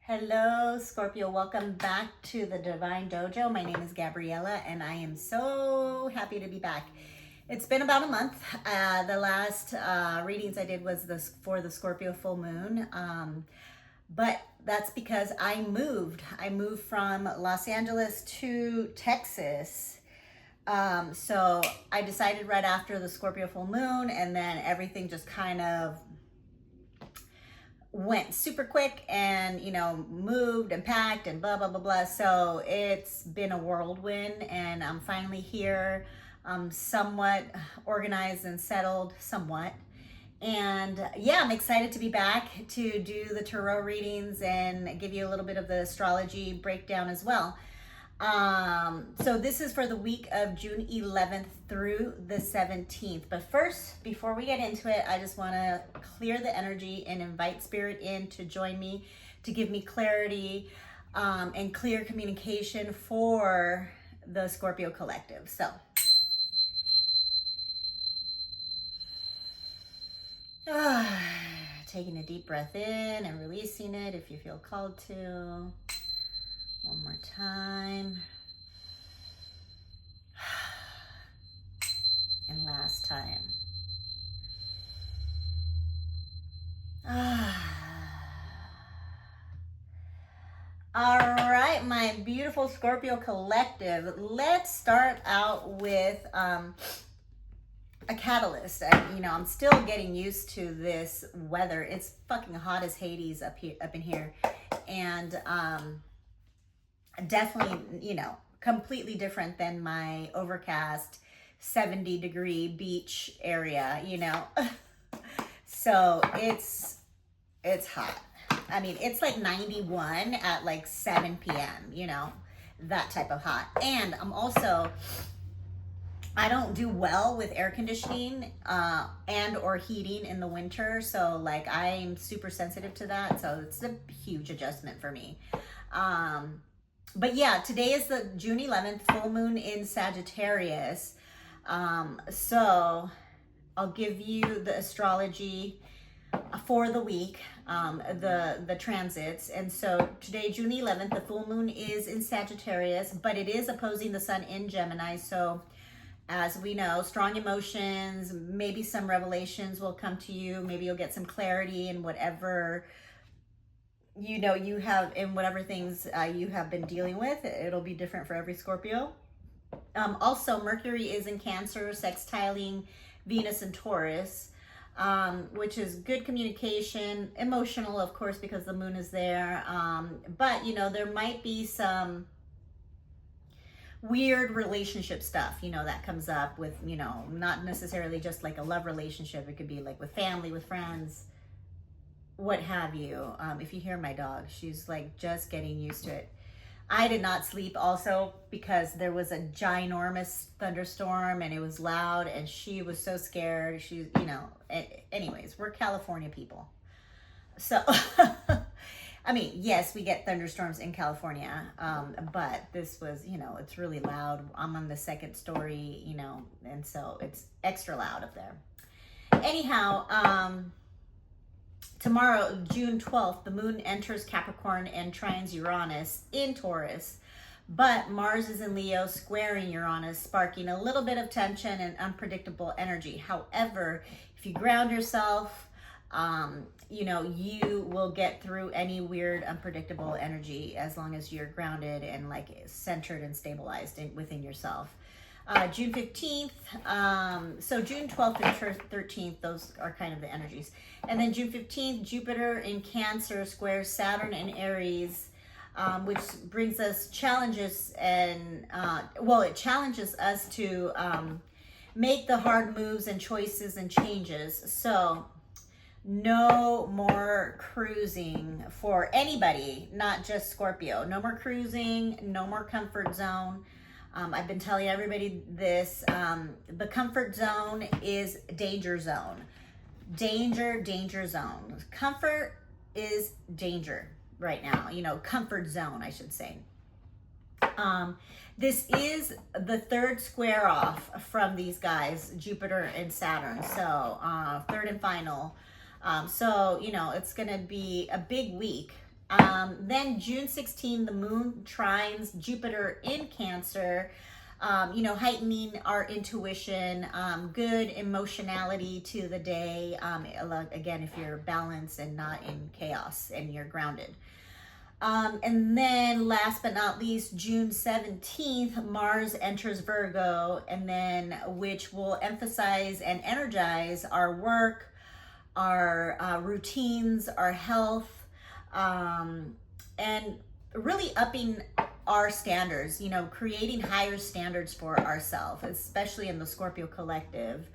Hello, Scorpio. Welcome back to the Divine Dojo. My name is Gabriela, and I am so happy to be back. It's been about a month. The last readings I did was for the Scorpio full moon, but that's because I moved. I moved from Los Angeles to Texas. So I decided right after the Scorpio full moon, and then everything just kind of went super quick and, moved and packed and blah, blah, blah, blah. So it's been a whirlwind, and I'm finally here, somewhat organized and settled somewhat. And yeah, I'm excited to be back to do the tarot readings and give you a little bit of the astrology breakdown as well. So this is for the week of June 11th through the 17th. But first, before we get into it, I just want to clear the energy and invite Spirit in to join me, to give me clarity and clear communication for the Scorpio collective. So taking a deep breath in and releasing it if you feel called to. One more time. And last time. All right, my beautiful Scorpio collective. Let's start out with a catalyst. I'm still getting used to this weather. It's fucking hot as Hades up in here. And definitely, completely different than my overcast 70-degree beach area, So it's hot. I mean, it's like 91 at like 7 p.m., that type of hot. And I don't do well with air conditioning and or heating in the winter. So like I'm super sensitive to that. So it's a huge adjustment for me. But yeah, today is the June 11th full moon in Sagittarius. So I'll give you the astrology for the week, the transits. And so today, June 11th, the full moon is in Sagittarius, but it is opposing the sun in Gemini. So as we know, strong emotions, maybe some revelations will come to you. Maybe you'll get some clarity in whatever you have, in whatever things you have been dealing with. It'll be different for every Scorpio. Also, Mercury is in Cancer, sextiling Venus and Taurus, which is good communication, emotional, of course, because the moon is there. But, there might be some weird relationship stuff, that comes up with, not necessarily just like a love relationship. It could be like with family, with friends, what have you. If you hear my dog, she's like just getting used to it. I did not sleep also because there was a ginormous thunderstorm and it was loud and she was so scared. She's, anyways, we're California people. So, I mean, yes, we get thunderstorms in California, but this was, it's really loud. I'm on the second story, and so it's extra loud up there. Anyhow, tomorrow, June 12th, the moon enters Capricorn and trines Uranus in Taurus, but Mars is in Leo, squaring Uranus, sparking a little bit of tension and unpredictable energy. However, if you ground yourself, you will get through any weird, unpredictable energy as long as you're grounded and like centered and stabilized within yourself. June 15th, so June 12th and 13th, those are kind of the energies. And then June 15th, Jupiter in Cancer squares Saturn in Aries, which brings us challenges and, it challenges us to make the hard moves and choices and changes. So no more cruising for anybody, not just Scorpio. No more cruising, no more comfort zone. I've been telling everybody this, the comfort zone is danger zone. Danger zone. Comfort is danger right now, comfort zone, I should say. This is the third square off from these guys, Jupiter and Saturn. So third and final. So, it's going to be a big week Then June 16, the moon trines Jupiter in Cancer, heightening our intuition, good emotionality to the day. Again, if you're balanced and not in chaos and you're grounded. And then last but not least, June 17th, Mars enters Virgo, and then which will emphasize and energize our work, our routines, our health, and really upping our standards, creating higher standards for ourselves, especially in the Scorpio collective,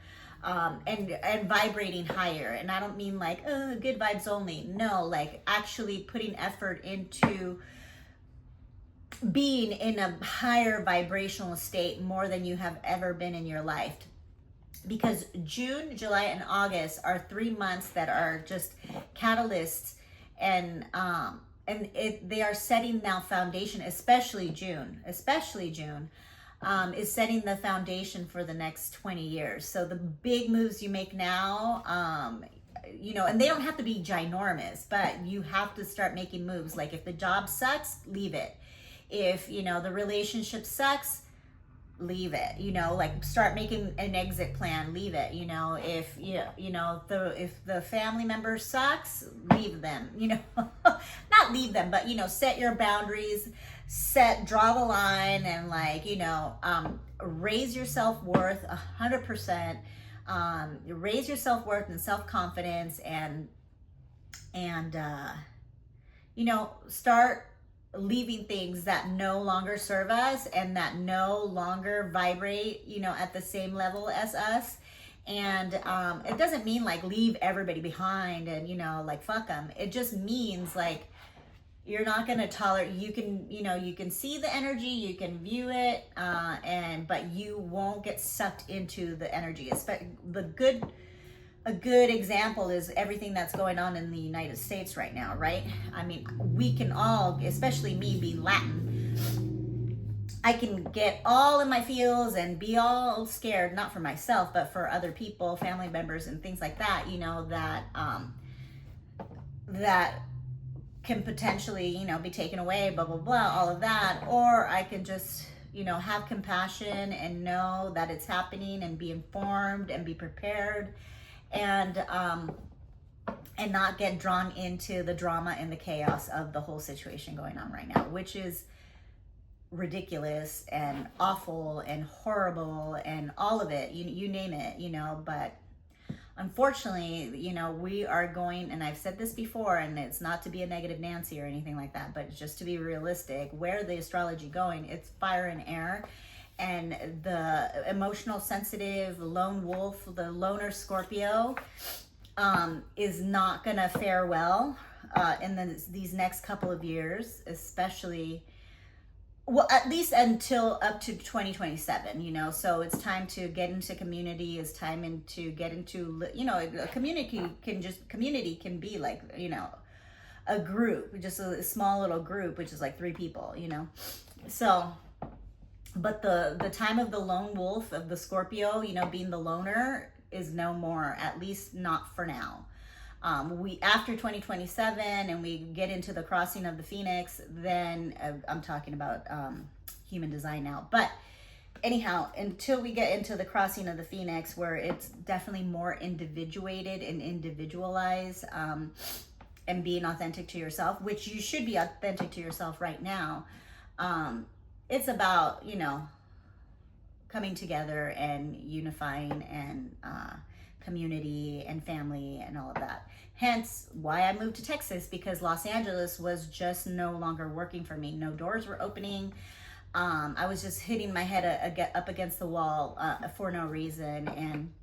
and vibrating higher. And I don't mean like, good vibes only. No, like actually putting effort into being in a higher vibrational state more than you have ever been in your life. Because June, July, and August are 3 months that are just catalysts, and they are setting now foundation, especially June is setting the foundation for the next 20 years. So the big moves you make now, and they don't have to be ginormous, but you have to start making moves. Like if the job sucks, leave it. If, the relationship sucks, leave it. Like start making an exit plan, leave it. If if the family member sucks, leave them. Not leave them, but set your boundaries, draw the line, and raise your self-worth 100%. Raise your self-worth and self-confidence, and start leaving things that no longer serve us and that no longer vibrate, at the same level as us. And it doesn't mean like leave everybody behind and, like fuck them. It just means like you're not going to tolerate, you can see the energy, you can view it, but you won't get sucked into the energy. A good example is everything that's going on in the United States right now, right? I mean, we can all, especially me being Latin, I can get all in my feels and be all scared, not for myself, but for other people, family members and things like that, that can potentially, be taken away, blah, blah, blah, all of that. Or I can just, have compassion and know that it's happening and be informed and be prepared, and not get drawn into the drama and the chaos of the whole situation going on right now, which is ridiculous and awful and horrible and all of it, you name it, but unfortunately, we are going, and I've said this before, and it's not to be a negative Nancy or anything like that, but just to be realistic, where the astrology going, it's fire and air. And the emotional sensitive lone wolf, the loner Scorpio, is not gonna fare well in these next couple of years, especially, well, at least until up to 2027, so it's time to get into community, it's time to get into, a community can be like, a group, just a small little group, which is like 3 people, so. But the time of the lone wolf, of the Scorpio, being the loner, is no more, at least not for now. After 2027 and we get into the crossing of the Phoenix, then I'm talking about human design now. But anyhow, until we get into the crossing of the Phoenix, where it's definitely more individuated and individualized, and being authentic to yourself, which you should be authentic to yourself right now. It's about, coming together and unifying, and community and family and all of that. Hence why I moved to Texas, because Los Angeles was just no longer working for me. No doors were opening. I was just hitting my head up against the wall for no reason. And,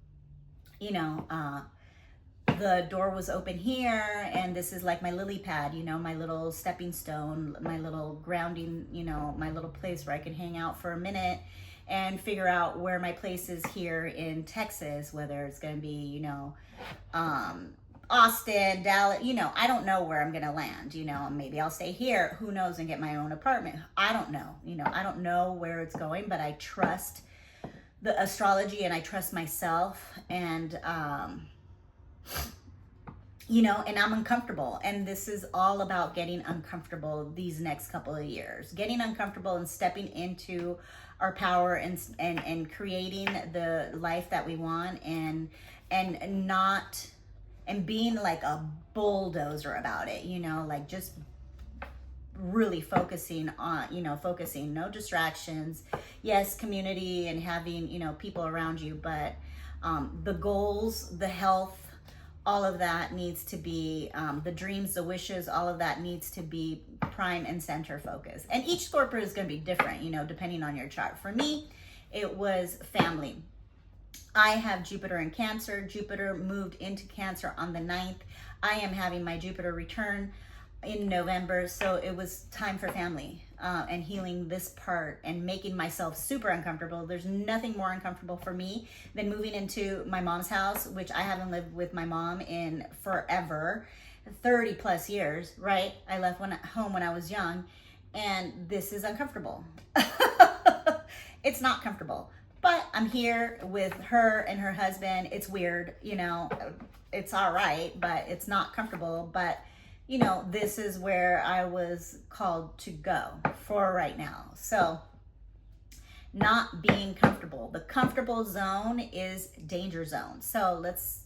the door was open here, and this is like my lily pad, my little stepping stone, my little grounding, my little place where I can hang out for a minute and figure out where my place is here in Texas, whether it's going to be, Austin, Dallas, I don't know where I'm going to land, maybe I'll stay here, who knows, and get my own apartment. I don't know, I don't know where it's going, but I trust the astrology and I trust myself, and you know, and I'm uncomfortable. And this is all about getting uncomfortable these next couple of years, getting uncomfortable and stepping into our power and creating the life that we want, and not, and being like a bulldozer about it, you know, like just really focusing on, you know, focusing, no distractions. Yes, community and having, you know, people around you, but the goals, the health, all of that needs to be, the dreams, the wishes, all of that needs to be prime and center focus. And each Scorpio is going to be different, you know, depending on your chart. For me, it was family. I have Jupiter in Cancer. Jupiter moved into Cancer on the 9th. I am having my Jupiter return in November, so it was time for family and healing this part and making myself super uncomfortable. There's nothing more uncomfortable for me than moving into my mom's house, which I haven't lived with my mom in forever, 30 plus years, right? I left home when I was young, and this is uncomfortable. It's not comfortable, but I'm here with her and her husband. It's weird, you know, it's all right, but it's not comfortable. But you know, this is where I was called to go for right now. So not being comfortable. The comfortable zone is danger zone. So let's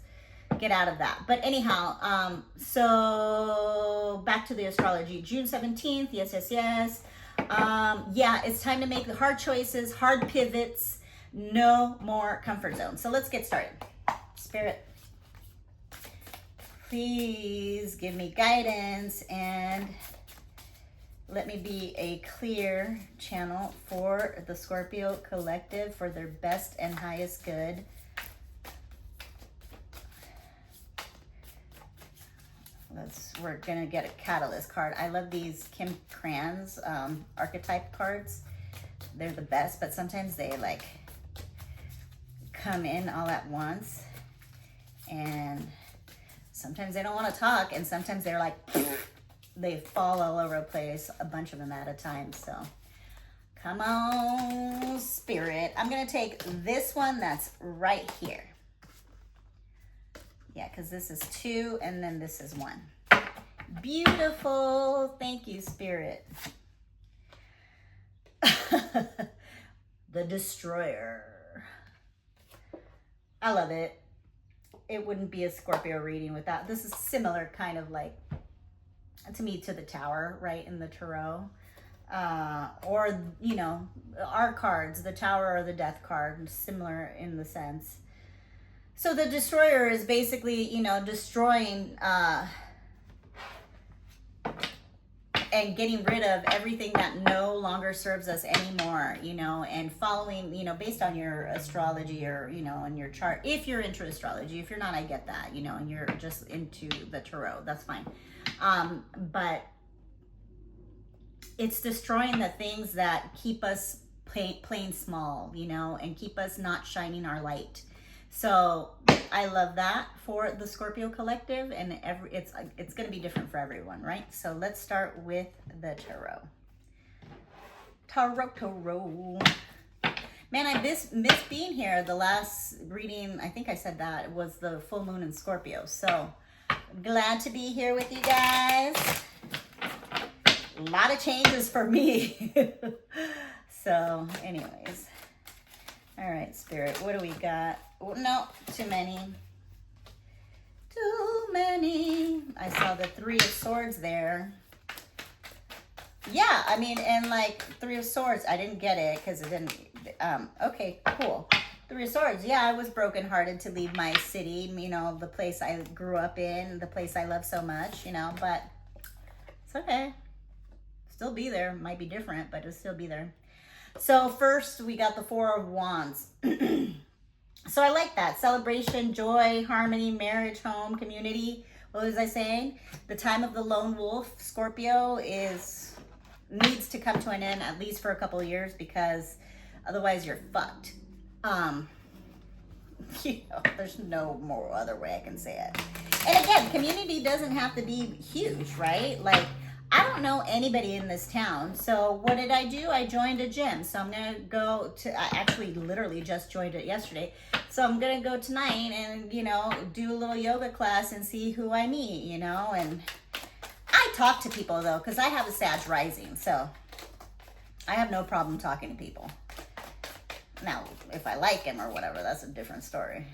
get out of that. But anyhow, so back to the astrology. June 17th. Yes. Yeah, it's time to make the hard choices, hard pivots, no more comfort zone. So let's get started. Spirit, please give me guidance and let me be a clear channel for the Scorpio collective for their best and highest good. We're gonna get a catalyst card. I love these Kim Kranz archetype cards. They're the best, but sometimes they like come in all at once, and sometimes they don't want to talk, and sometimes they're like, they fall all over the place, a bunch of them at a time. So come on, Spirit. I'm going to take this one that's right here. Yeah, because this is 2, and then this is 1. Beautiful. Thank you, Spirit. The Destroyer. I love it. It wouldn't be a Scorpio reading without. This is similar kind of like, to me, to the Tower, right, in the Tarot. Or, you know, our cards, the Tower or the Death card, similar in the sense. So the Destroyer is basically, you know, destroying and getting rid of everything that no longer serves us anymore, you know, and following, you know, based on your astrology or, you know, on your chart. If you're into astrology, if you're not, I get that, you know, and you're just into the Tarot, that's fine. But it's destroying the things that keep us playing small, you know, and keep us not shining our light. So I love that for the Scorpio collective, and it's going to be different for everyone, right? So let's start with the Tarot. Tarot. Man, I miss being here. The last reading, I think I said that, was the full moon in Scorpio. So glad to be here with you guys. A lot of changes for me. So anyways. All right, Spirit, what do we got? Oh, no, too many. Too many. I saw the 3 of Swords there. Yeah, I mean, and like 3 of Swords, I didn't get it because it didn't. Okay, cool. 3 of Swords. Yeah, I was brokenhearted to leave my city, you know, the place I grew up in, the place I love so much, you know, but it's okay. Still be there. Might be different, but it'll still be there. So first, we got the 4 of Wands. So I like that. Celebration, joy, harmony, marriage, home, community. What was I saying? The time of the lone wolf, Scorpio, needs to come to an end, at least for a couple of years, because otherwise you're fucked. You know, there's no more other way I can say it. And again, community doesn't have to be huge, right? Like, I don't know anybody in this town. So what did I do? I joined a gym. So I'm going to go to, I actually literally just joined it yesterday. So I'm going to go tonight and, you know, do a little yoga class and see who I meet, you know. And I talk to people though, because I have a Sag rising. So I have no problem talking to people. Now, if I like him or whatever, that's a different story.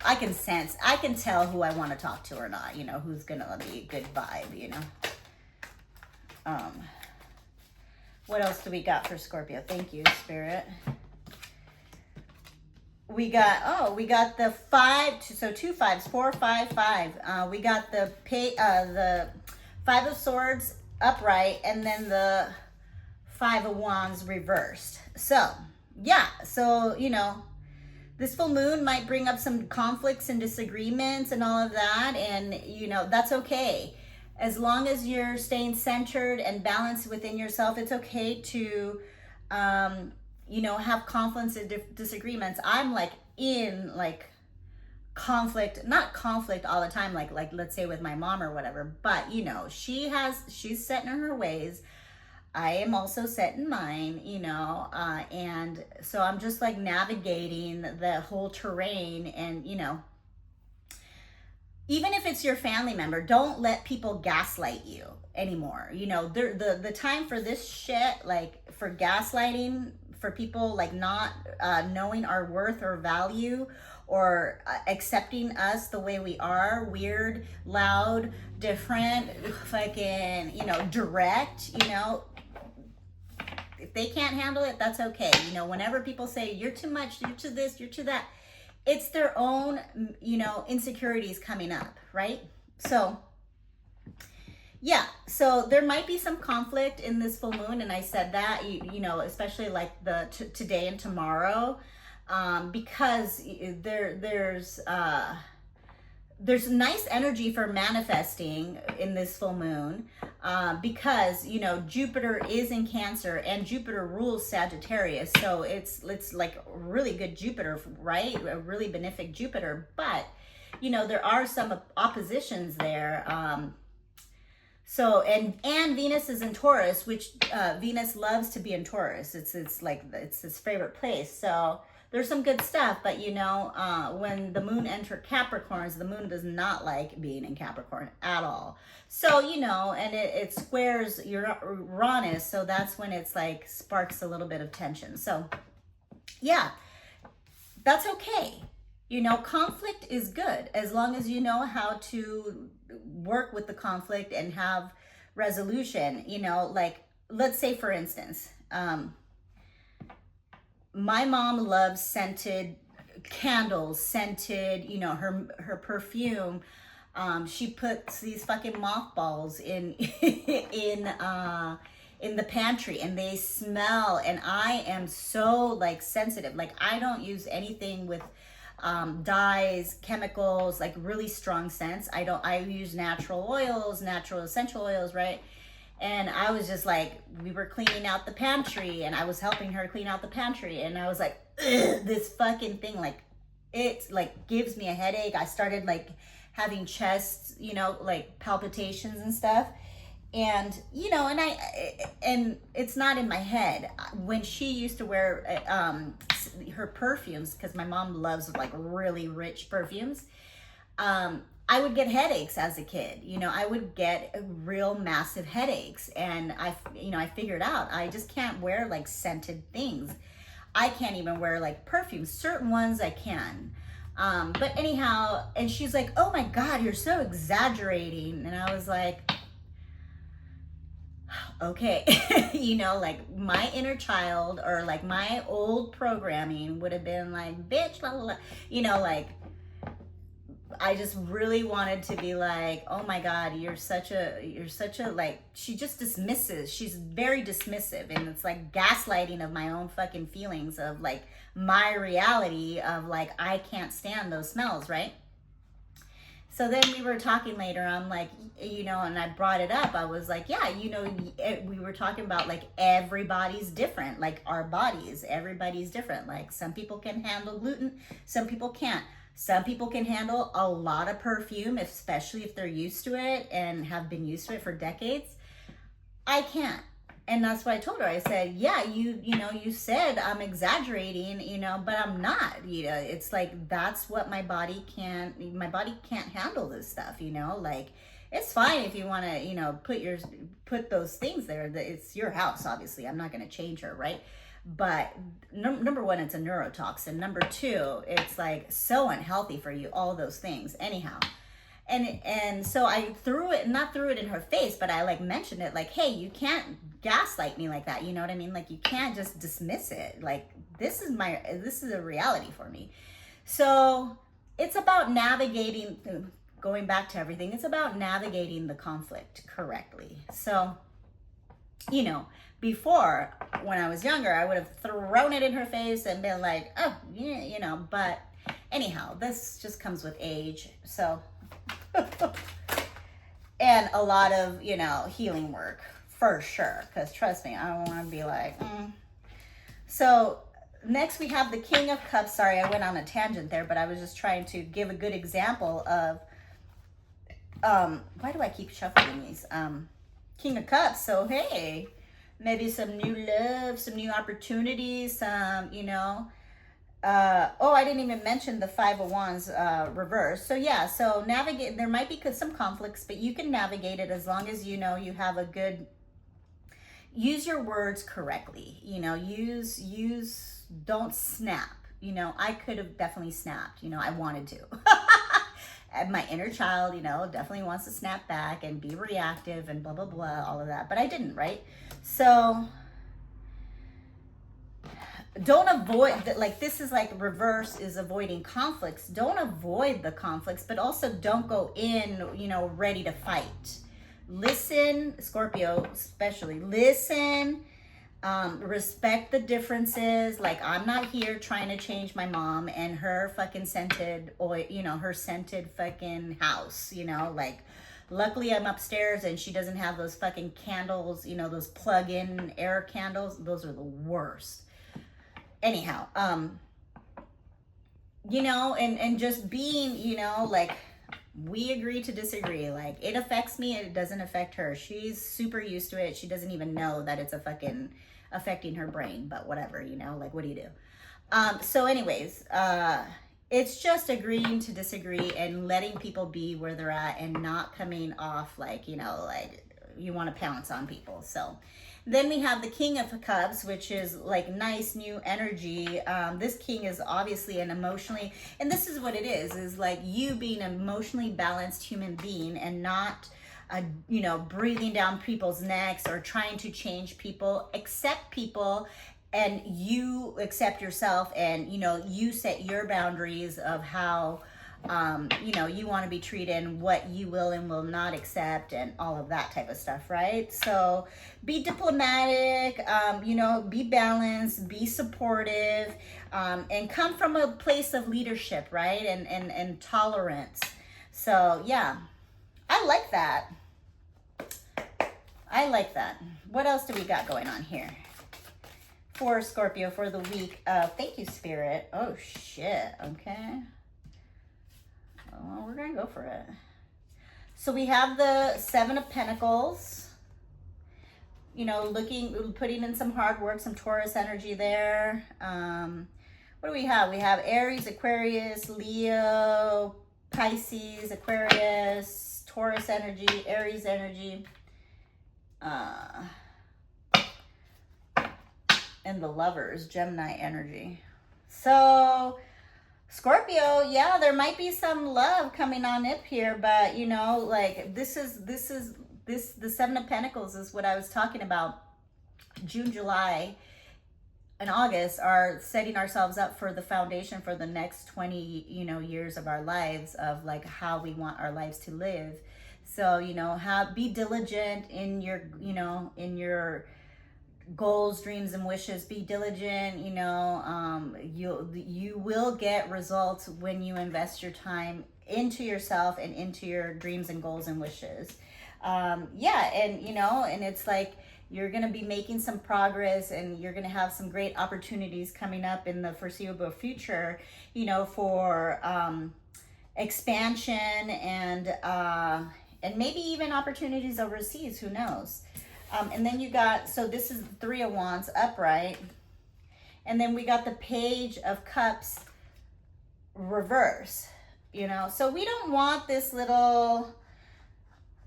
I can tell who I want to talk to or not, you know, who's going to be a good vibe, you know. What else do we got for Scorpio? Thank you, Spirit. We got the 5, so 2 5s, 4 5 5. We got the 5 of Swords upright and then the 5 of Wands reversed. So, yeah, so, you know, this full moon might bring up some conflicts and disagreements and all of that. And, you know, that's okay. As long as you're staying centered and balanced within yourself, it's okay to, you know, have conflicts and disagreements. I'm like in like conflict, not conflict all the time, like let's say with my mom or whatever, but you know, she's set in her ways. I am also set in mine, you know, and so I'm just like navigating the whole terrain. And, you know, even if it's your family member, don't let people gaslight you anymore. You know, the time for this shit, like for gaslighting, for people like not knowing our worth or value or accepting us the way we are, weird, loud, different, fucking, you know, direct, you know. If they can't handle it, that's okay. You know, whenever people say you're too much, you're too this, you're too that, it's their own, you know, insecurities coming up, right? So, yeah, so there might be some conflict in this full moon, and I said that, you know, especially like the today and tomorrow, because there's nice energy for manifesting in this full moon, because, you know, Jupiter is in Cancer and Jupiter rules Sagittarius. So it's like really good Jupiter, right? A really benefic Jupiter. But, you know, there are some oppositions there. So, and Venus is in Taurus, which Venus loves to be in Taurus. It's like, it's his favorite place. So there's some good stuff, but you know, when the moon entered Capricorns, the moon does not like being in Capricorn at all. So, you know, and it squares Uranus, so that's when it's like sparks a little bit of tension. So, yeah, that's okay. You know, conflict is good as long as you know how to work with the conflict and have resolution. You know, like, let's say for instance, my mom loves scented candles, scented, you know, her perfume. She puts these fucking mothballs in in the pantry and they smell, and I am so like sensitive. Like I don't use anything with dyes, chemicals, like really strong scents. I use natural oils, natural essential oils, right? And I was just like, we were cleaning out the pantry and I was helping her clean out the pantry. And I was like, this fucking thing, like, it like gives me a headache. I started like having chest, you know, like palpitations and stuff. And, you know, and it's not in my head. When she used to wear her perfumes, because my mom loves like really rich perfumes, I would get headaches as a kid. You know, I would get real massive headaches. And I figured out I just can't wear like scented things. I can't even wear like perfumes. Certain ones I can. But anyhow, and she's like, oh my God, you're so exaggerating. And I was like, okay. You know, like my inner child or like my old programming would have been like, bitch, blah, blah, blah. You know, like, I just really wanted to be like, oh my God, you're such a, like, she just dismisses. She's very dismissive. And it's like gaslighting of my own fucking feelings of like my reality of like, I can't stand those smells, right? So then we were talking later, I'm like, you know, and I brought it up. I was like, yeah, you know, we were talking about like everybody's different, like our bodies, everybody's different. Like some people can handle gluten, some people can't. Some people can handle a lot of perfume, especially if they're used to it and have been used to it for decades. I can't. And that's what I told her. I said, yeah, you said I'm exaggerating, but I'm not. It's like, that's what my body can't handle this stuff, like, it's fine if you want to, put those things there. It's your house, obviously. I'm not going to change her, right? But number one, it's a neurotoxin. Number two, it's like so unhealthy for you, all those things. Anyhow, and so I not threw it in her face, but I like mentioned it, like, hey, you can't gaslight me like that. You know what I mean? Like, you can't just dismiss it. Like, this is a reality for me. So it's about navigating, going back to everything, it's about navigating the conflict correctly. So, before, when I was younger, I would have thrown it in her face and been like, oh, yeah, but anyhow, this just comes with age. So, and a lot of, healing work for sure. Because trust me, I don't want to be like, So next we have the King of Cups. Sorry, I went on a tangent there, but I was just trying to give a good example of, why do I keep shuffling these? King of Cups. So, hey, maybe some new love, some new opportunities, some, I didn't even mention the Five of Wands reverse. So yeah, so navigate, there might be some conflicts, but you can navigate it as long as you have a good, use your words correctly, don't snap. I could have definitely snapped, I wanted to. And my inner child, definitely wants to snap back and be reactive and blah, blah, blah, all of that. But I didn't, right? So don't avoid, like, this is like reverse is avoiding conflicts. Don't avoid the conflicts, but also don't go in, ready to fight. Listen, Scorpio especially, listen, respect the differences. Like, I'm not here trying to change my mom and her fucking scented oil, her scented fucking house, like, luckily I'm upstairs and she doesn't have those fucking candles, those plug-in air candles. Those are the worst. Anyhow, and just being, like, we agree to disagree. Like, it affects me, it doesn't affect her. She's super used to it. She doesn't even know that it's affecting her brain, but whatever, like, what do you do? So anyways, it's just agreeing to disagree and letting people be where they're at and not coming off like, like you want to pounce on people. So then we have the King of Cups, which is like nice new energy. This king is obviously an emotionally, and this is what it is like you being an emotionally balanced human being and not, breathing down people's necks or trying to change people. Accept people and you accept yourself, and, you set your boundaries of how, you want to be treated, what you will and will not accept, and all of that type of stuff, right? So be diplomatic, be balanced, be supportive, and come from a place of leadership, right? And tolerance. So yeah, I like that. What else do we got going on here for Scorpio for the week? Thank you, Spirit. Oh shit. Okay. Well, we're gonna go for it. So we have the Seven of Pentacles, putting in some hard work, some Taurus energy there. What do we have? We have Aries, Aquarius, Leo, Pisces, Aquarius, Taurus energy, Aries energy, and the Lovers, Gemini energy. So Scorpio, yeah, there might be some love coming on up here, but like the Seven of Pentacles is what I was talking about. June, July, and August are setting ourselves up for the foundation for the next 20, years of our lives, of like how we want our lives to live. So, be diligent in your, in your goals, dreams, and wishes. Be diligent. You will get results when you invest your time into yourself and into your dreams and goals and wishes. And it's like you're going to be making some progress, and you're going to have some great opportunities coming up in the foreseeable future, for expansion and maybe even opportunities overseas. Who knows? And then you got, so this is the Three of Wands upright. And then we got the Page of Cups reverse, you know. So we don't want this little,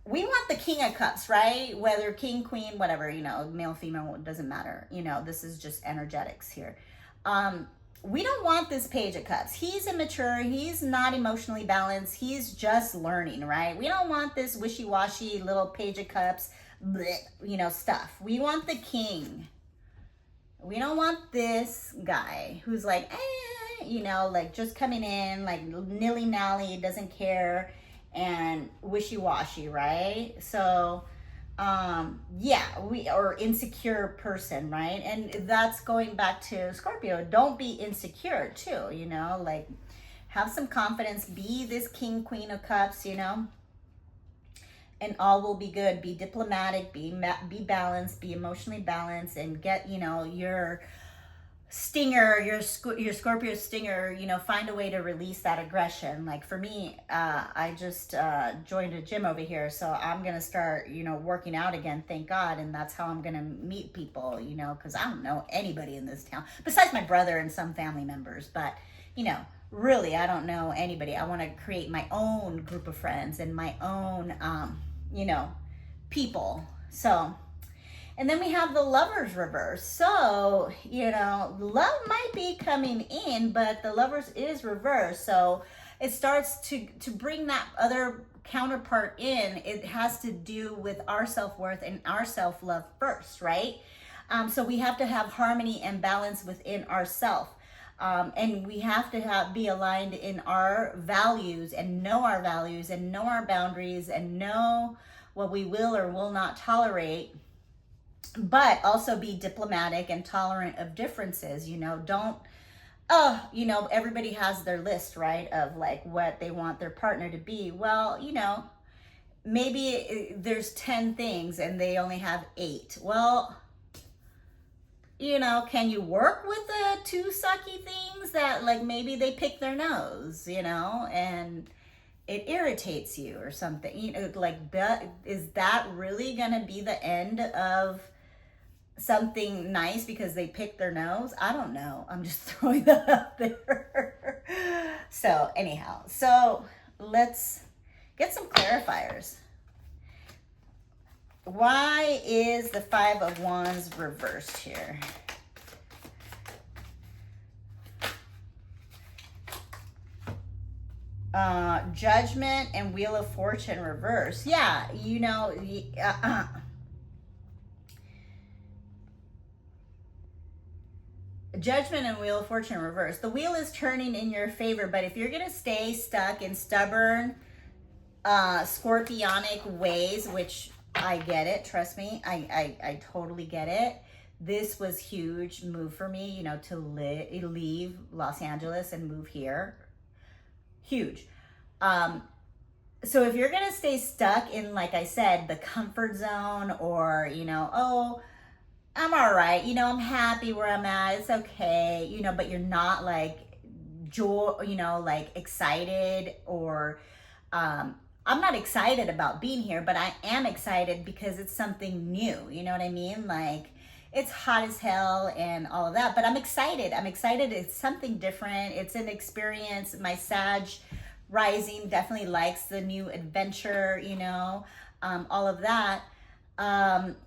we want the King of Cups, right? Whether king, queen, whatever, you know, male, female, it doesn't matter. You know, this is just energetics here. We don't want this Page of Cups. He's immature. He's not emotionally balanced. He's just learning, right? We don't want this wishy-washy little Page of Cups, bleh, you know, stuff. We want the king. We don't want this guy who's like, you know, like just coming in, like nilly-nally, doesn't care, and wishy-washy, right? So, yeah, we or insecure person, right? And that's going back to Scorpio. Don't be insecure too, you know, like have some confidence, be this king, queen of cups, you know, and all will be good. Be diplomatic, be balanced, be emotionally balanced, and get, you know, your stinger, your Scorpio stinger, you know, find a way to release that aggression. Like for me, I just joined a gym over here, so I'm gonna start, you know, working out again, thank God. And that's how I'm gonna meet people, you know, because I don't know anybody in this town besides my brother and some family members. But you know, really, I don't know anybody. I want to create my own group of friends and my own you know, people. So, and then we have the Lovers reverse. So, you know, love might be coming in, but the Lovers is reversed. So it starts to bring that other counterpart in. It has to do with our self-worth and our self-love first, right? So we have to have harmony and balance within ourself. And we have to be aligned in our values and know our values and know our boundaries and know what we will or will not tolerate, but also be diplomatic and tolerant of differences. You know, don't, you know, everybody has their list, right, of like what they want their partner to be. Well, you know, maybe there's 10 things and they only have 8. Well, you know, can you work with the 2 sucky things that like maybe they pick their nose, you know, and it irritates you or something, you know, like that, is that really gonna be the end of something nice because they pick their nose? I don't know. I'm just throwing that out there. So anyhow, so let's get some clarifiers. Why is the 5 of Wands reversed here? Judgment and Wheel of Fortune reverse. Yeah, you know, Judgment and Wheel of Fortune reverse. The wheel is turning in your favor, but if you're going to stay stuck in stubborn, scorpionic ways, which I get it, trust me, I totally get it. This was huge move for me, you know, to leave Los Angeles and move here. Huge. So if you're going to stay stuck in, like I said, the comfort zone, or, you know, oh, I'm all right, you know, I'm happy where I'm at, it's okay, you know, but you're not like you know, like excited, or I'm not excited about being here, but I am excited because it's something new, you know what I mean? Like, it's hot as hell and all of that, but I'm excited. It's something different. It's an experience. My Sag rising definitely likes the new adventure, you know, all of that.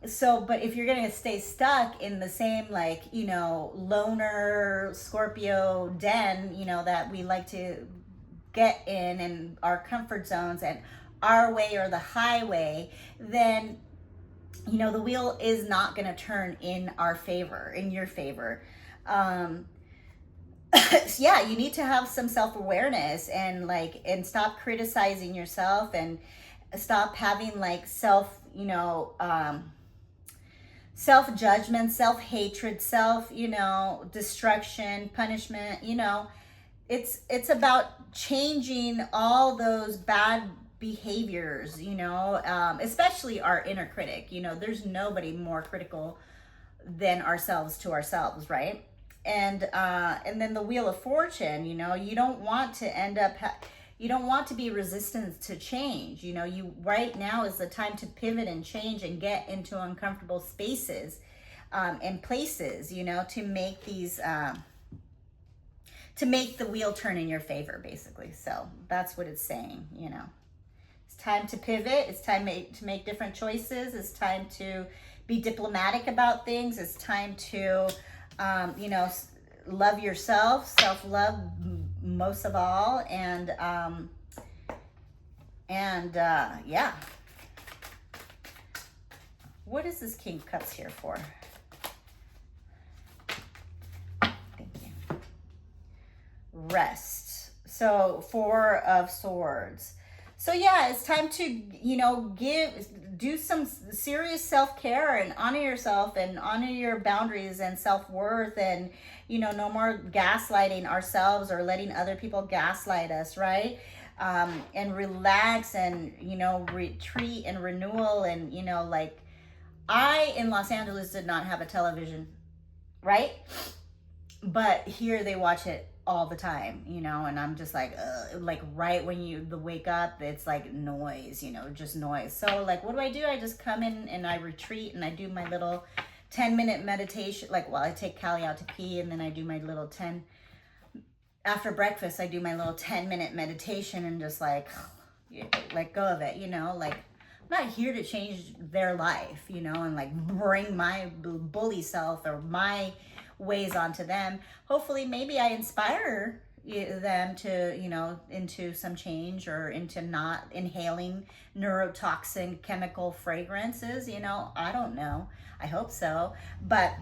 So, but if you're going to stay stuck in the same, like, you know, loner Scorpio den, you know, that we like to get in and our comfort zones and our way or the highway, then, you know, the wheel is not going to turn in our favor, in your favor. Yeah, you need to have some self-awareness and like, and stop criticizing yourself and stop having like you know, self-judgment, self-hatred, you know, destruction, punishment, you know. It's about changing all those bad behaviors, you know, especially our inner critic. You know, there's nobody more critical than ourselves to ourselves, right? And then the Wheel of Fortune, you know, you don't want to end up You don't want to be resistant to change. You know, you right now is the time to pivot and change and get into uncomfortable spaces and places, you know, to make these to make the wheel turn in your favor, basically. So that's what it's saying, you know. It's time to pivot. It's time to make different choices. It's time to be diplomatic about things. It's time to, you know, love yourself, self-love most of all. And yeah. What is this King of Cups here for? Rest. So 4 of Swords. So yeah, it's time to, you know, do some serious self-care and honor yourself and honor your boundaries and self-worth, and, you know, no more gaslighting ourselves or letting other people gaslight us, right? And relax and, you know, retreat and renewal. And, you know, like, I in Los Angeles did not have a television, right? But here they watch it all the time, you know, and I'm just like, like right when you wake up, it's like noise, you know, just noise. So like, what do? I just come in and I retreat and I do my little 10-minute meditation. Like, well, I take Callie out to pee, and then I do my little after breakfast, I do my little 10-minute meditation and just like, let go of it, you know, like, I'm not here to change their life, you know, and like bring my bully self or my ways onto them. Hopefully maybe I inspire them to, you know, into some change or into not inhaling neurotoxin chemical fragrances, you know. I don't know. I hope so. But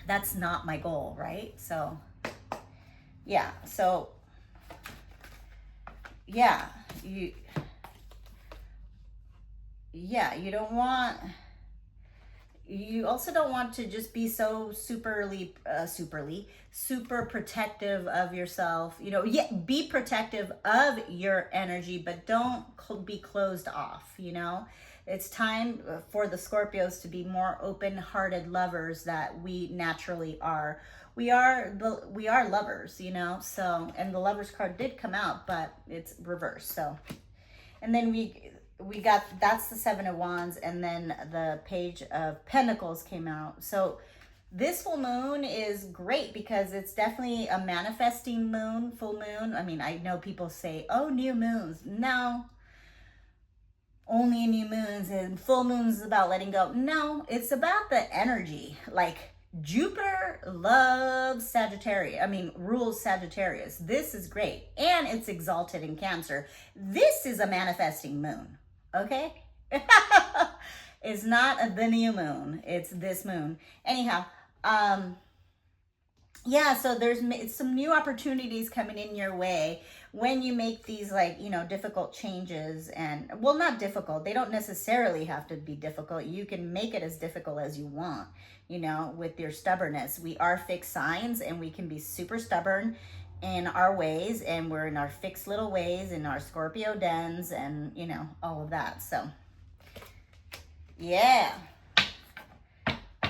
that's not my goal, right? So yeah. So yeah, you also don't want to just be so super protective of yourself. You know, yeah, be protective of your energy, but don't be closed off, you know. It's time for the Scorpios to be more open-hearted lovers that we naturally are. We are lovers, you know. So, and the Lovers card did come out, but it's reversed. So, and then we got, that's the 7 of Wands, and then the Page of Pentacles came out. So this full moon is great because it's definitely a manifesting moon, full moon. I mean, I know people say, oh, new moons. No, only new moons, and full moons is about letting go. No, it's about the energy. Like, Jupiter loves Sagittarius. I mean, rules Sagittarius. This is great. And it's exalted in Cancer. This is a manifesting moon. Okay? It's not the new moon. It's this moon. Anyhow, yeah, so there's some new opportunities coming in your way when you make these, like, you know, difficult changes. And, well, not difficult. They don't necessarily have to be difficult. You can make it as difficult as you want, you know, with your stubbornness. We are fixed signs, and we can be super stubborn in our ways, and we're in our fixed little ways, in our Scorpio dens, and, you know, all of that. So, yeah.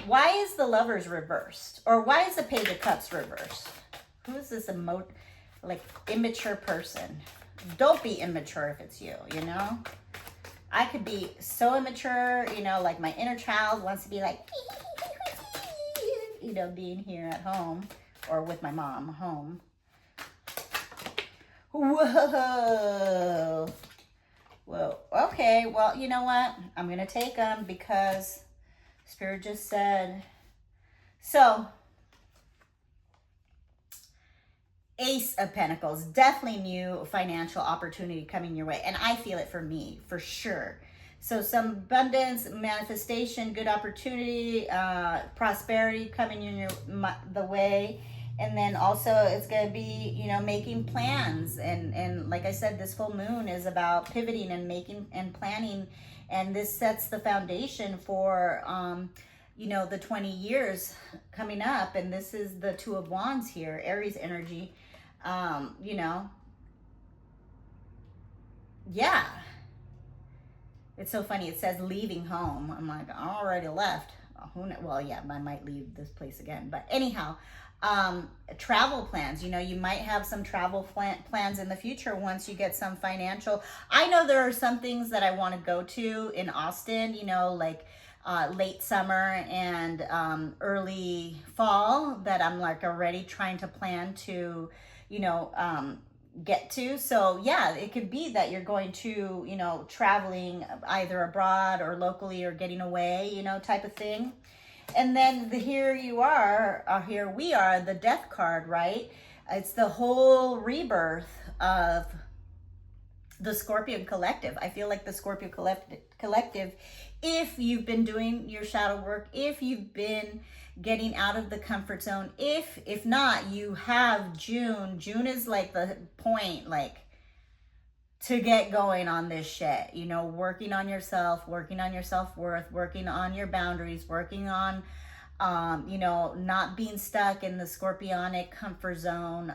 Why is the Lovers reversed? Or why is the Page of Cups reversed? Who is this like immature person? Don't be immature if it's you, you know? I could be so immature, you know, like my inner child wants to be like, you know, being here at home or with my mom home. Whoa. Whoa. Okay, well, you know what? I'm going to take them because Spirit just said. So, Ace of Pentacles, definitely new financial opportunity coming your way. And I feel it for me, for sure. So some abundance, manifestation, good opportunity, prosperity coming in the way. And then also it's going to be, you know, making plans. And like I said, this full moon is about pivoting and making and planning. And this sets the foundation for, you know, the 20 years coming up. And this is the 2 of Wands here, Aries energy. You know, yeah. It's so funny. It says leaving home. I'm like, I already left. well, yeah, I might leave this place again, but anyhow, travel plans, you know, you might have some travel plans in the future once you get some financial. I know there are some things that I want to go to in Austin, you know, like late summer and early fall that I'm like already trying to plan to, you know, get to. So yeah, it could be that you're going to, you know, traveling either abroad or locally or getting away, you know, type of thing. And then here we are, the death card, right? It's the whole rebirth of the Scorpio collective. I feel like the Scorpio collective, if you've been doing your shadow work, if you've been getting out of the comfort zone, if not, you have June. June is like the point, like, to get going on this shit, you know, working on yourself, working on your self-worth, working on your boundaries, working on, you know, not being stuck in the scorpionic comfort zone,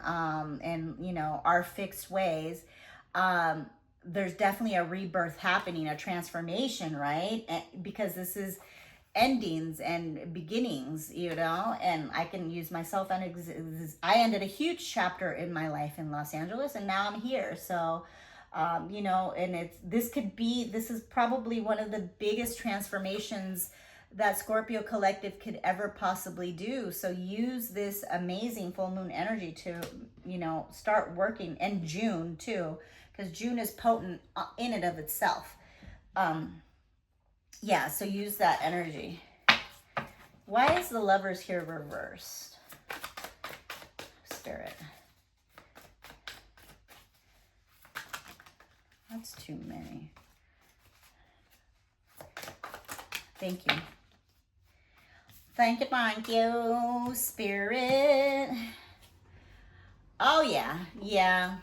and, you know, our fixed ways. There's definitely a rebirth happening, a transformation, right? Because this is endings and beginnings, you know, and I can use myself. I ended a huge chapter in my life in Los Angeles, and now I'm here. So, you know, and this is probably one of the biggest transformations that Scorpio collective could ever possibly do. So use this amazing full moon energy to, you know, start working. And June too, because June is potent in and of itself. Yeah, so use that energy. Why is the Lovers here reversed? Spirit. That's too many. Thank you. Thank you, Spirit. Oh, yeah. Yeah.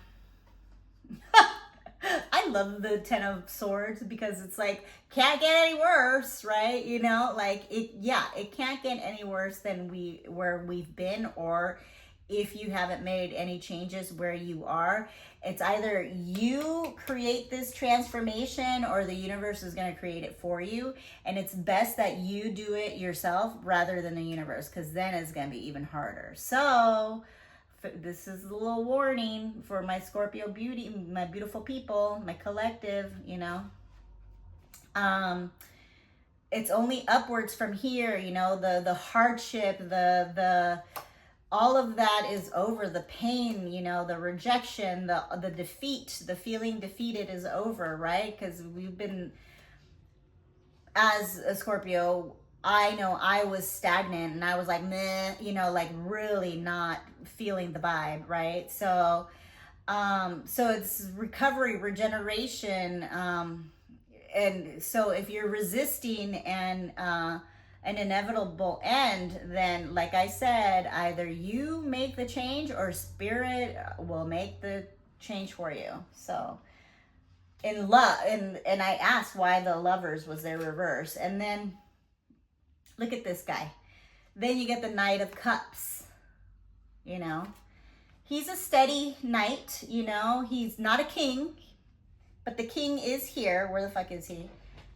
I love the Ten of Swords because it's like, can't get any worse, right? You know, like it can't get any worse than where we've been, or if you haven't made any changes where you are. It's either you create this transformation or the universe is going to create it for you. And it's best that you do it yourself rather than the universe, because then it's going to be even harder. So this is a little warning for my Scorpio beauty, my beautiful people, my collective, you know. It's only upwards from here, you know, the hardship, the all of that is over. The pain, you know, the rejection, the defeat, the feeling defeated is over, right? Because we've been, as a Scorpio, I know I was stagnant and I was like, meh, you know, like really not feeling the vibe, right? So, so it's recovery, regeneration, and so if you're resisting and an inevitable end, then like I said, either you make the change or Spirit will make the change for you. So in love, and I asked why the Lovers was their reverse, and then look at this guy. Then you get the Knight of Cups. You know, he's a steady knight, you know, he's not a king, but the king is here. Where the fuck is he?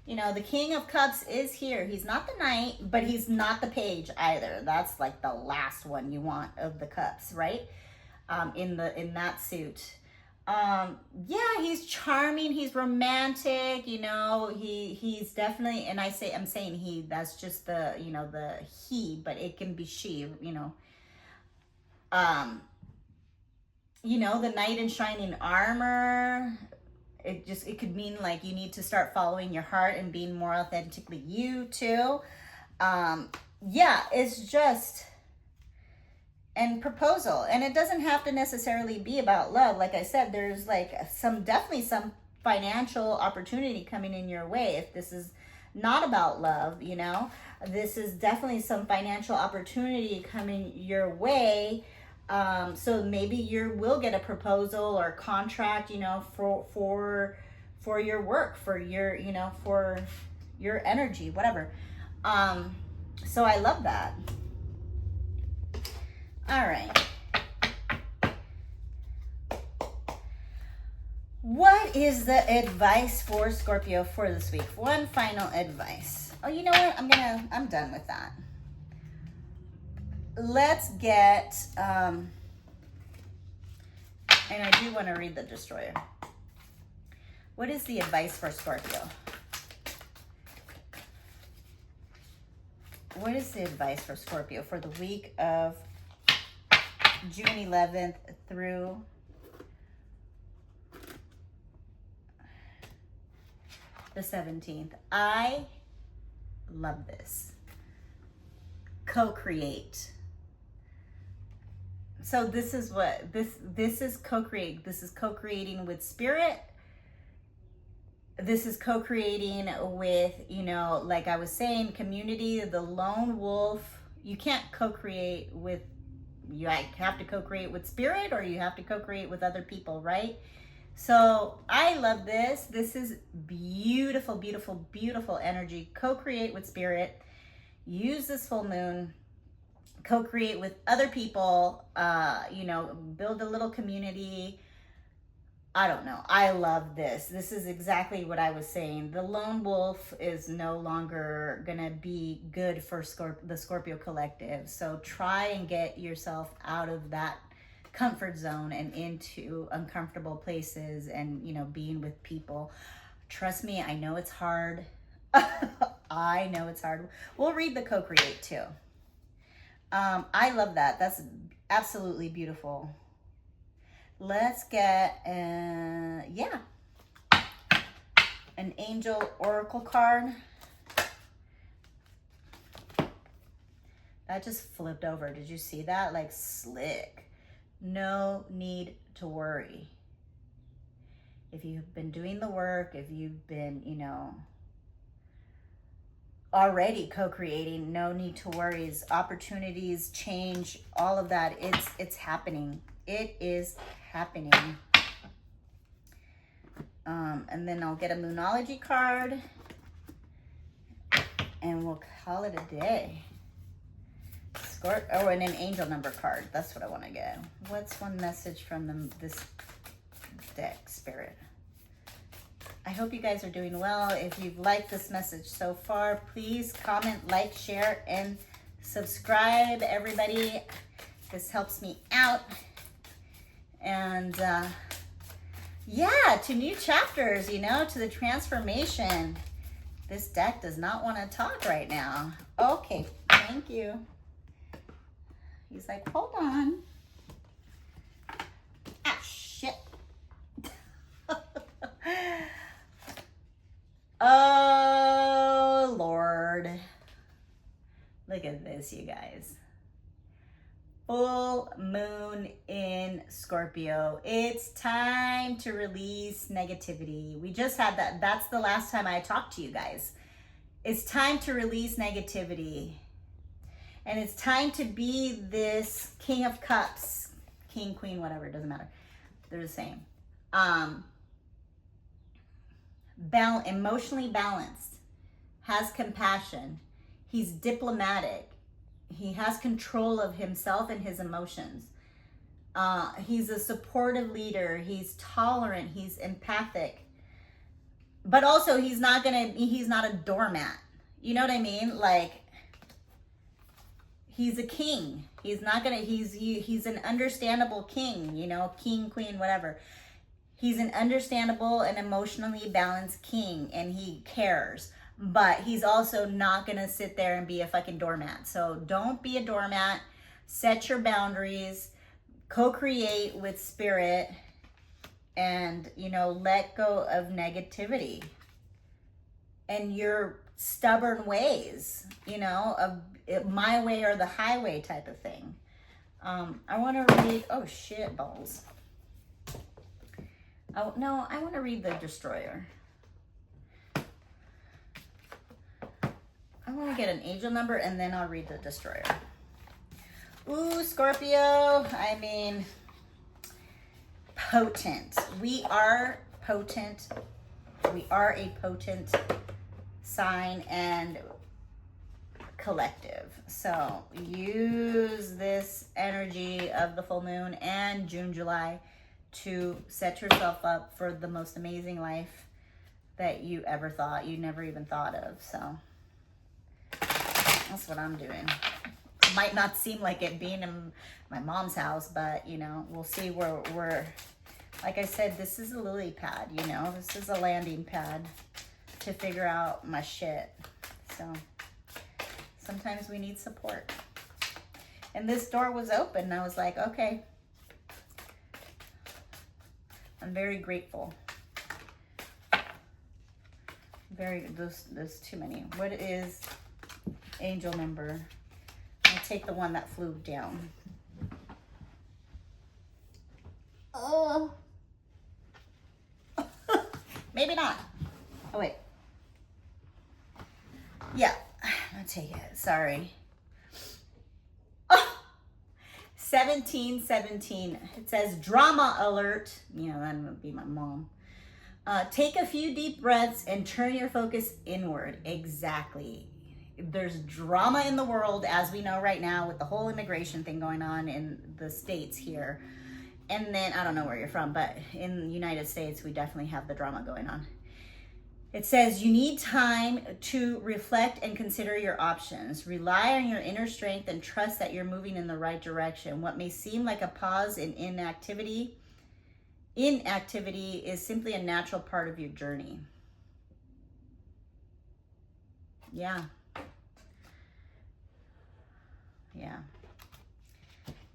You know, the King of Cups is here. He's not the knight, but he's not the page either. That's like the last one you want of the cups, right? In that suit. Yeah, he's charming, he's romantic, you know, he's definitely, and I'm saying he, that's just the, you know, the he, but it can be she, you know. You know, the knight in shining armor, it could mean like you need to start following your heart and being more authentically you too. Yeah, it's just, and proposal, and it doesn't have to necessarily be about love. Like I said, there's like definitely some financial opportunity coming in your way. If this is not about love, you know, this is definitely some financial opportunity coming your way. So maybe you will get a proposal or contract, you know, for your work, for your, you know, for your energy, whatever. So I love that. All right. What is the advice for Scorpio for this week? One final advice. Oh, you know what? I'm done with that. Let's get, and I do want to read the Destroyer. What is the advice for Scorpio? What is the advice for Scorpio for the week of June 11th through the 17th? I love this. Co-create. So this is what this is co-create. This is co-creating with spirit. This is co-creating with, you know, like I was saying, community, the lone wolf. You can't co-create with, you have to co-create with spirit, or you have to co-create with other people, right? So I love this. This is beautiful, beautiful, beautiful energy. Co-create with spirit. Use this full moon. Co-create with other people. You know, build a little community. I don't know. I love this. This is exactly what I was saying. The lone wolf is no longer going to be good for the Scorpio collective. So try and get yourself out of that comfort zone and into uncomfortable places and, you know, being with people. Trust me, I know it's hard. I know it's hard. We'll read the co-create too. I love that. That's absolutely beautiful. Let's get, yeah, an angel oracle card. That just flipped over. Did you see that? Like slick. No need to worry. If you've been doing the work, if you've been, you know, already co-creating, no need to worry. Opportunities, change, all of that. It's happening. It is happening. And then I'll get a Moonology card and we'll call it a day. And an angel number card. That's what I want to get. What's one message from this deck, Spirit? I hope you guys are doing well. If you've liked this message so far, please comment, like, share, and subscribe, everybody. This helps me out. And yeah, to new chapters, you know, to the transformation. This deck does not want to talk right now. Okay, thank you. He's like, hold on. Ah, shit. Oh, Lord. Look at this, you guys. Full moon in Scorpio. It's time to release negativity. We just had that. That's the last time I talked to you guys. It's time to release negativity. And it's time to be this King of Cups, King, Queen, whatever, it doesn't matter. They're the same. Emotionally balanced, has compassion. He's diplomatic. He has control of himself and his emotions. He's a supportive leader. He's tolerant. He's empathic. But also he's not a doormat. You know what I mean? Like, he's a king. He's an understandable king, you know, king, queen, whatever. He's an understandable and emotionally balanced king, and he cares. But he's also not going to sit there and be a fucking doormat. So don't be a doormat. Set your boundaries. Co-create with spirit. And, you know, let go of negativity. And your stubborn ways, you know, of my way or the highway type of thing. I want to read, oh shit balls. Oh no, I want to read the Destroyer. I want to get an angel number and then I'll read the Destroyer. Ooh, Scorpio. I mean, potent. We are potent. We are a potent sign and collective. So use this energy of the full moon and June, July to set yourself up for the most amazing life that you ever thought, you never even thought of. So That's what I'm doing. Might not seem like it being in my mom's house, but you know, we'll see where we're, like I said, this is a lily pad, you know, this is a landing pad to figure out my shit. So sometimes we need support. And this door was open and I was like, okay. I'm very grateful. There's too many. What is angel number? I'll take the one that flew down. Oh. Maybe not. Oh, wait. Yeah, I'll take it. Sorry. Oh. 17-17. It says drama alert. You know, that would be my mom. Take a few deep breaths and turn your focus inward. Exactly. There's drama in the world, as we know right now, with the whole immigration thing going on in the States here. And then, I don't know where you're from, but in the United States, we definitely have the drama going on. It says you need time to reflect and consider your options. Rely on your inner strength and trust that you're moving in the right direction. What may seem like a pause in inactivity is simply a natural part of your journey. Yeah.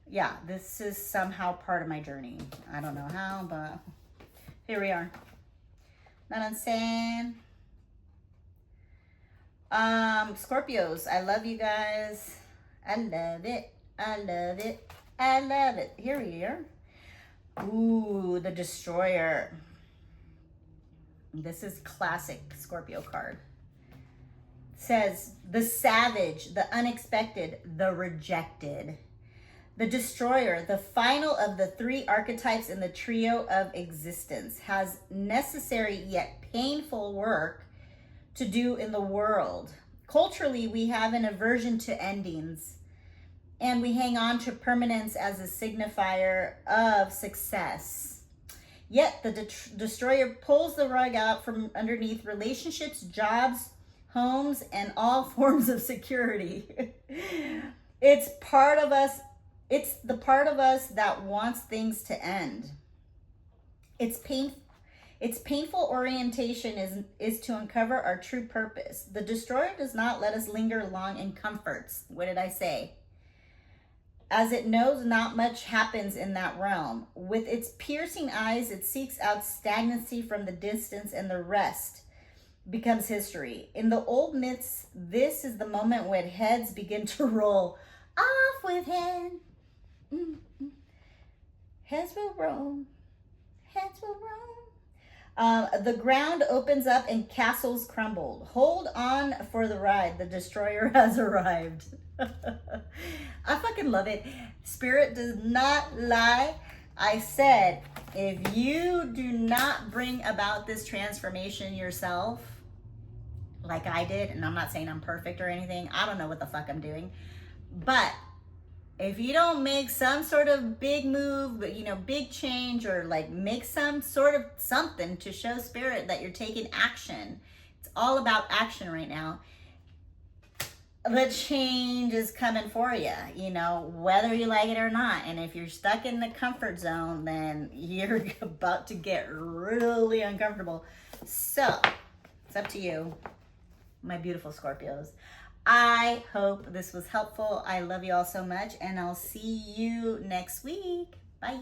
Yeah, this is somehow part of my journey. I don't know how, but here we are. Know what I'm saying? Scorpios, I love you guys. I love it. I love it. I love it. Here we are. Ooh, the Destroyer. This is classic Scorpio card. It says the savage, the unexpected, the rejected. The Destroyer, the final of the three archetypes in the trio of existence, has necessary yet painful work to do in the world. Culturally, we have an aversion to endings, and we hang on to permanence as a signifier of success. Yet the Destroyer pulls the rug out from underneath relationships, jobs, homes, and all forms of security. It's part of us. It's the part of us that wants things to end. Its painful orientation is to uncover our true purpose. The Destroyer does not let us linger long in comforts. What did I say? As it knows not much happens in that realm. With its piercing eyes, it seeks out stagnancy from the distance, and the rest becomes history. In the old myths, this is the moment when heads begin to roll. Off with head. Heads will roll. Heads will roll. The ground opens up and castles crumbled. Hold on for the ride. The Destroyer has arrived. I fucking love it. Spirit does not lie. I said, if you do not bring about this transformation yourself, like I did, and I'm not saying I'm perfect or anything, I don't know what the fuck I'm doing, but if you don't make some sort of big move, you know, big change, or like make some sort of something to show Spirit that you're taking action, it's all about action right now, the change is coming for you, you know, whether you like it or not. And if you're stuck in the comfort zone, then you're about to get really uncomfortable. So it's up to you, my beautiful Scorpios. I hope this was helpful. I love you all so much, and I'll see you next week. Bye.